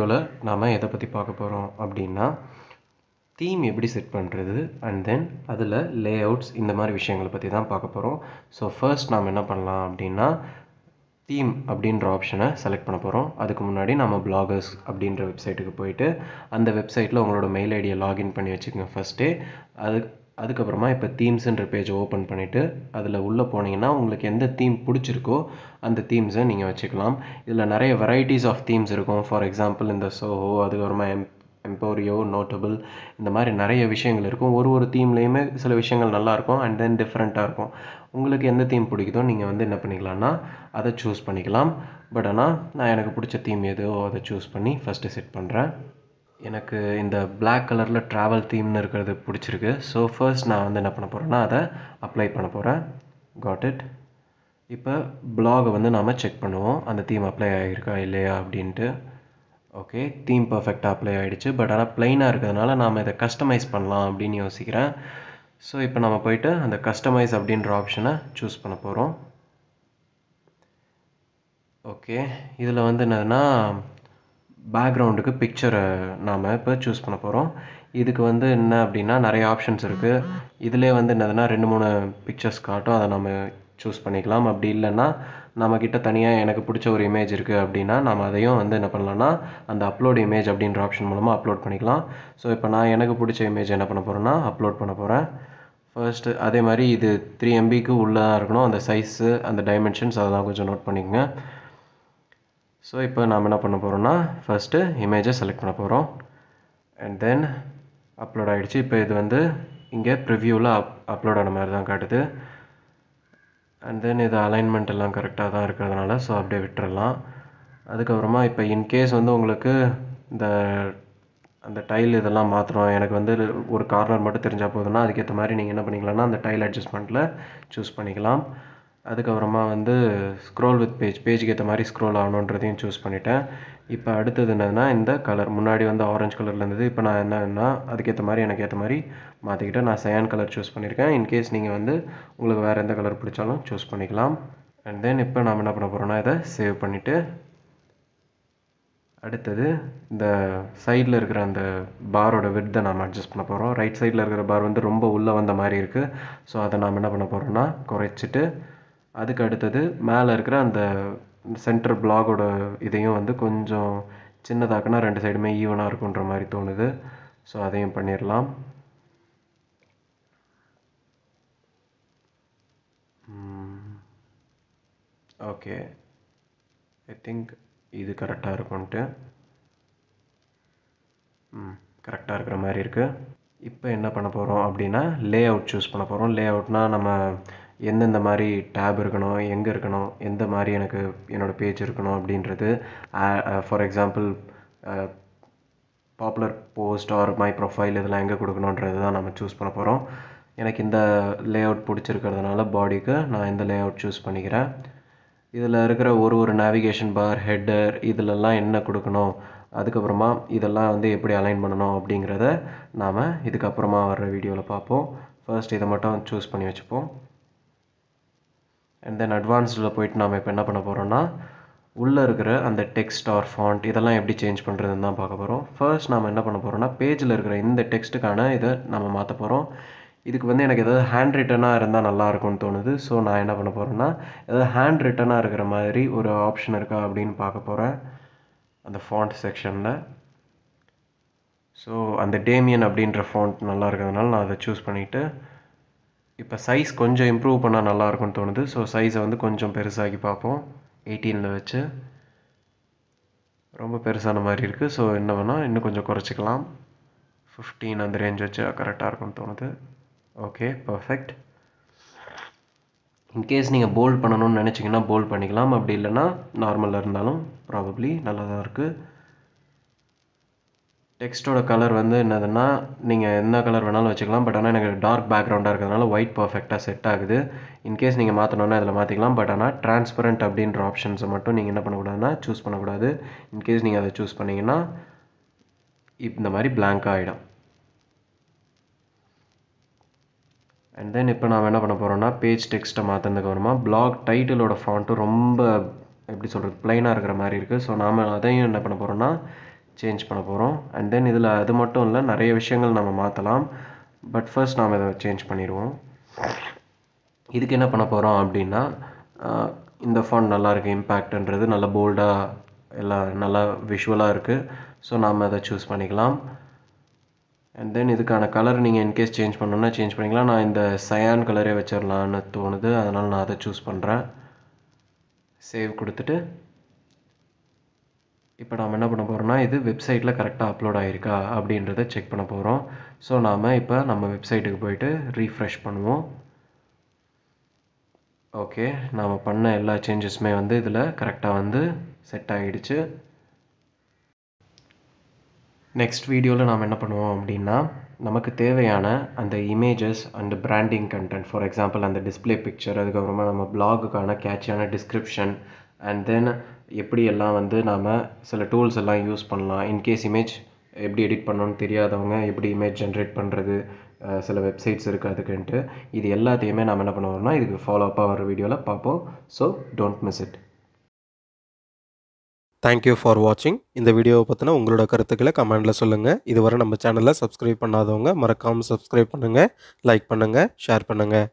வீடியோவில் நாம் எதை பற்றி பார்க்க போகிறோம் அப்படின்னா தீம் எப்படி செட் பண்ணுறது அண்ட் தென் அதில் லேஅவுட்ஸ் இந்த மாதிரி விஷயங்களை பற்றி தான் பார்க்க போகிறோம். ஸோ ஃபர்ஸ்ட் நாம் என்ன பண்ணலாம் அப்படின்னா தீம் அப்படின்ற ஆப்ஷனை செலக்ட் பண்ண போகிறோம். அதுக்கு முன்னாடி நம்ம பிளாகர்ஸ் அப்படின்ற வெப்சைட்டுக்கு போயிட்டு அந்த வெப்சைட்டில் உங்களோட மெயில் ஐடியை லாகின் பண்ணி வச்சுக்கோங்க ஃபஸ்ட்டே. அதுக்கப்புறமா இப்போ தீம்ஸுன்ற பேஜை ஓப்பன் பண்ணிவிட்டு அதில் உள்ளே போனீங்கன்னா உங்களுக்கு எந்த தீம் பிடிச்சிருக்கோ அந்த தீம்ஸை நீங்கள் வச்சுக்கலாம். இதில் நிறைய வெரைட்டிஸ் ஆஃப் தீம்ஸ் இருக்கும். ஃபார் எக்ஸாம்பிள் இந்த சோஹோ, அதுக்கப்புறமா எம்போரியோ, நோட்டபிள், இந்த மாதிரி நிறைய விஷயங்கள் இருக்கும். ஒரு தீம்லேயுமே சில விஷயங்கள் நல்லாயிருக்கும் அண்ட் தென் டிஃப்ரெண்ட்டாக இருக்கும். உங்களுக்கு எந்த தீம் பிடிக்குதோ நீங்கள் என்ன பண்ணிக்கலாம்னா அதை சூஸ் பண்ணிக்கலாம். பட் ஆனால் நான் எனக்கு பிடிச்ச தீம் எதோ அதை சூஸ் பண்ணி ஃபஸ்ட்டு செட் பண்ணுறேன். எனக்கு இந்த பிளாக் கலரில் ட்ராவல் தீம்னு இருக்கிறது பிடிச்சிருக்கு. ஸோ ஃபர்ஸ்ட் நான் என்ன பண்ண போகிறேன்னா அதை அப்ளை பண்ண போகிறேன். Got it. இப்போ பிளாகை நாம் செக் பண்ணுவோம் அந்த தீம் அப்ளை ஆகிருக்கா இல்லையா அப்படின்ட்டு. ஓகே, தீம் பர்ஃபெக்டாக அப்ளை ஆகிடுச்சு. பட் ஆனால் ப்ளைனாக இருக்கிறதுனால நாம் இதை கஸ்டமைஸ் பண்ணலாம் அப்படின்னு யோசிக்கிறேன். ஸோ இப்போ நம்ம போயிட்டு அந்த கஸ்டமைஸ் அப்படின்ற ஆப்ஷனை சூஸ் பண்ண போகிறோம். ஓகே, இதில் என்னதுன்னா பேக்ரவுண்டுக்கு பிக்சரை நாம் இப்போ சூஸ் பண்ண போகிறோம். இதுக்கு என்ன அப்படின்னா நிறைய ஆப்ஷன்ஸ் இருக்குது. இதிலே என்னதுன்னா 2-3 பிக்சர்ஸ் காட்டும். அதை நம்ம சூஸ் பண்ணிக்கலாம். அப்படி இல்லைன்னா நம்மக்கிட்ட தனியாக எனக்கு பிடிச்ச ஒரு இமேஜ் இருக்குது அப்படின்னா நம்ம அதையும் என்ன பண்ணலான்னா அந்த அப்லோட் இமேஜ் அப்படின்ற ஆப்ஷன் மூலமாக அப்லோட் பண்ணிக்கலாம். ஸோ இப்போ நான் எனக்கு பிடிச்ச இமேஜ் என்ன பண்ண போகிறேன்னா அப்லோட் பண்ண போகிறேன். ஃபர்ஸ்ட்டு அதே மாதிரி இது 3 MBக்கு உள்ளே தான் இருக்கணும். அந்த சைஸு, அந்த டைமென்ஷன்ஸ் அதெல்லாம் கொஞ்சம் நோட் பண்ணிக்கோங்க. ஸோ இப்போ நாம் என்ன பண்ண போகிறோம்னா ஃபஸ்ட்டு இமேஜை செலக்ட் பண்ண போகிறோம் அண்ட் தென் அப்லோட் ஆகிடுச்சு. இப்போ இது இங்கே ப்ரிவ்யூவில் அப்லோட் ஆன மாதிரி தான் காட்டுது. அண்ட் தென் இது அலைன்மெண்ட் எல்லாம் கரெக்டாக தான் இருக்கிறதுனால ஸோ அப்படியே விட்டுறலாம். அதுக்கப்புறமா இப்போ இன்கேஸ் உங்களுக்கு இந்த அந்த டைல் இதெல்லாம் மாற்றணும், எனக்கு ஒரு கார்னர் மட்டும் தெரிஞ்சால் போதுன்னா அதுக்கேற்ற மாதிரி நீங்கள் என்ன பண்ணிக்கலாம்னா அந்த டைல் அட்ஜஸ்ட்மெண்ட்டில் சூஸ் பண்ணிக்கலாம். அதுக்கப்புறமா ஸ்க்ரோல் வித் பேஜுக்கு ஏற்ற மாதிரி ஸ்க்ரோல் ஆகணுன்றதையும் சூஸ் பண்ணிட்டேன். இப்போ அடுத்தது என்னதுன்னா இந்த கலர் முன்னாடி ஆரஞ்சு கலரில் இருந்தது. இப்போ நான் என்னன்னா அதுக்கேற்ற மாதிரி எனக்கு ஏற்ற மாதிரி மாற்றிக்கிட்டேன். நான் சயான் கலர் சூஸ் பண்ணியிருக்கேன். இன்கேஸ் நீங்கள் உங்களுக்கு வேறு எந்த கலர் பிடிச்சாலும் சூஸ் பண்ணிக்கலாம். அண்ட் தென் இப்போ நாம் என்ன பண்ண போகிறோம்னா இதை சேவ் பண்ணிவிட்டு அடுத்தது இந்த சைடில் இருக்கிற அந்த பாரோட விட்த்தை நாம் அட்ஜஸ்ட் பண்ண போகிறோம். ரைட் சைடில் இருக்கிற பார் ரொம்ப உள்ளே வந்த மாதிரி இருக்குது. ஸோ அதை நாம் என்ன பண்ண போகிறோம்னா குறைச்சிட்டு அதுக்கு அடுத்தது மேலே இருக்கிற அந்த சென்டர் பிளாகோட இதையும் கொஞ்சம் சின்னதாக்குனா 2 சைடுமே ஈவனாக இருக்குன்ற மாதிரி தோணுது. ஸோ அதையும் பண்ணிடலாம். ஓகே, ஐ திங்க் இது கரெக்டாக இருக்கும்ன்ட்டு கரெக்டாக இருக்கிற மாதிரி இருக்குது. இப்போ என்ன பண்ண போகிறோம் அப்படின்னா லே அவுட் சூஸ் பண்ண போகிறோம். லே அவுட்னால் நம்ம எந்தெந்த மாதிரி டேப் இருக்கணும், எங்கே இருக்கணும், எந்த மாதிரி எனக்கு என்னோடய பேஜ் இருக்கணும் அப்படின்றது. For example popular post R my profile இதெல்லாம் எங்கே கொடுக்கணுன்றது தான் நம்ம சூஸ் பண்ண போகிறோம். எனக்கு இந்த லே அவுட் பிடிச்சிருக்கிறதுனால பாடிக்கு நான் இந்த லே அவுட் சூஸ் பண்ணிக்கிறேன். இதில் இருக்கிற ஒரு நேவிகேஷன் பார், ஹெட்டர் இதிலெல்லாம் என்ன கொடுக்கணும், அதுக்கப்புறமா இதெல்லாம் எப்படி அலைன் பண்ணணும் அப்படிங்கிறத நாம் இதுக்கப்புறமா வர்ற வீடியோவில் பார்ப்போம். ஃபர்ஸ்ட் இதை மட்டும் சூஸ் பண்ணி வச்சுப்போம். அண்ட் தென் அட்வான்ஸ்டில் போயிட்டு நாம் இப்போ என்ன பண்ண போகிறோம்னா உள்ளே இருக்கிற அந்த டெக்ஸ்ட் ஆர் ஃபாண்ட் இதெல்லாம் எப்படி சேஞ்ச் பண்ணுறதுன்னு தான் பார்க்க போகிறோம். ஃபர்ஸ்ட் நாம் என்ன பண்ண போகிறோம்னா பேஜில் இருக்கிற இந்த டெக்ஸ்ட்டுக்கான இதை நம்ம மாற்ற போகிறோம். இதுக்கு எனக்கு ஏதாவது ஹேண்ட் ரிட்டனாக இருந்தால் நல்லாயிருக்கும்னு தோணுது. ஸோ நான் என்ன பண்ண போகிறேன்னா ஏதாவது ஹேண்ட் ரிட்டனாக இருக்கிற மாதிரி ஒரு ஆப்ஷன் இருக்கா அப்படின்னு பார்க்க போகிறேன் அந்த ஃபாண்ட் செக்ஷனில். ஸோ அந்த டேமியன் அப்படின்ற ஃபாண்ட் நல்லா இருக்கிறதுனால நான் அதை சூஸ் பண்ணிவிட்டு இப்போ சைஸ் கொஞ்சம் இம்ப்ரூவ் பண்ணால் நல்லாயிருக்கும்னு தோணுது. ஸோ சைஸை கொஞ்சம் பெருசாகி பார்ப்போம். 18ல் வச்சு ரொம்ப பெருசான மாதிரி இருக்குது. ஸோ என்ன வேணால் இன்னும் கொஞ்சம் குறைச்சிக்கலாம். 15 அந்த ரேஞ்ச் வச்சு கரெக்டாக இருக்கும்னு தோணுது. Okay, perfect. இன்கேஸ் நீங்கள் போல்ட் பண்ணணும்னு நினச்சிங்கன்னா போல்ட் பண்ணிக்கலாம். அப்படி இல்லைன்னா நார்மலாக இருந்தாலும் ப்ராபப்ளி நல்லா தான் இருக்குது. டெக்ஸ்ட்டோட கலர் என்னதுன்னா நீங்கள் என்ன கலர் வேணாலும் வச்சுக்கலாம். பட் ஆனால் எனக்கு டார்க் பேக்ரவுண்டாக இருக்கிறதுனால ஒயிட் பர்ஃபெக்டாக செட் ஆகுது. இன்கேஸ் நீங்கள் மாற்றணுன்னா இதில் மாற்றிக்கலாம். பட் ஆனால் டிரான்ஸ்பரண்ட் அப்படின்ற ஆப்ஷன்ஸை மட்டும் நீங்கள் என்ன பண்ணக்கூடாதுன்னா சூஸ் பண்ணக்கூடாது. இன்கேஸ் நீங்கள் அதை சூஸ் பண்ணிங்கன்னா இந்த மாதிரி பிளாங்காக ஆகிடும். அண்ட் தென் இப்போ நாம் என்ன பண்ண போகிறோம்னா பேஜ் டெக்ஸ்ட்டை மாற்றினதுக்கு அப்புறமா பிளாக் டைட்டிலோட ஃபாண்ட்டு ரொம்ப எப்படி சொல்கிறது ப்ளைனாக இருக்கிற மாதிரி இருக்குது. ஸோ நாம் அதையும் என்ன பண்ண போகிறோம்னா சேஞ்ச் பண்ண போகிறோம். அண்ட் தென் இதில் அது மட்டும் இல்லை, நிறைய விஷயங்கள் நம்ம மாற்றலாம். பட் ஃபர்ஸ்ட் நாம் இதை சேஞ்ச் பண்ணிடுவோம். இதுக்கு என்ன பண்ண போகிறோம் அப்படின்னா, இந்த ஃபாண்ட் நல்லாயிருக்கு, இம்பேக்ட்ன்றது நல்லா போல்டாக எல்லாம் நல்லா விஷுவலாக இருக்குது. ஸோ நாம் அதை சூஸ் பண்ணிக்கலாம். அண்ட் தென் இதுக்கான கலர் நீங்கள் இன்கேஸ் சேஞ்ச் பண்ணணுன்னா சேஞ்ச் பண்ணிக்கலாம். நான் இந்த சயான் கலரே வச்சிடலான்னு தோணுது, அதனால் நான் அதை சூஸ் பண்ணுறேன். சேவ் கொடுத்துட்டு இப்போ நாம் என்ன பண்ண போகிறோம்னா, இது வெப்சைட்டில் கரெக்டாக அப்லோட் ஆகிருக்கா அப்படின்றத செக் பண்ண போகிறோம். ஸோ நாம் இப்போ நம்ம வெப்சைட்டுக்கு போயிட்டு ரீஃப்ரெஷ் பண்ணுவோம். ஓகே, நாம் பண்ண எல்லா சேஞ்சஸுமே வந்து இதில் கரெக்டாக வந்து செட் ஆகிடுச்சு. நெக்ஸ்ட் வீடியோவில் நாம் என்ன பண்ணுவோம் அப்படின்னா, நமக்கு தேவையான அந்த images and branding content, for example அந்த டிஸ்பிளே பிக்சர், அதுக்கப்புறமா நம்ம பிளாகுக்கான கேட்சியான டிஸ்கிரிப்ஷன், அண்ட் தென் எப்படி எல்லாம் வந்து நாம் சில டூல்ஸ் எல்லாம் யூஸ் பண்ணலாம். இன்கேஸ் இமேஜ் எப்படி எடிட் பண்ணணும்னு தெரியாதவங்க எப்படி இமேஜ் ஜென்ரேட் பண்ணுறது, சில வெப்சைட்ஸ் இருக்குது அதுக்குன்ட்டு, இது எல்லாத்தையுமே நாம் என்ன பண்ணுவோம்னா இதுக்கு ஃபாலோ அப்பாக வர வீடியோவில் பார்ப்போம். So don't miss it. Thank you for வாட்சிங். இந்த வீடியோவை பற்றின உங்களோட கருத்துக்களை கமெண்டில் சொல்லுங்கள். இதுவரை நம்ம சேனலை சப்ஸ்கிரைப் பண்ணாதவங்க மறக்காமல் சப்ஸ்கிரைப் பண்ணுங்கள், லைக் பண்ணுங்கள், ஷேர் பண்ணுங்கள்.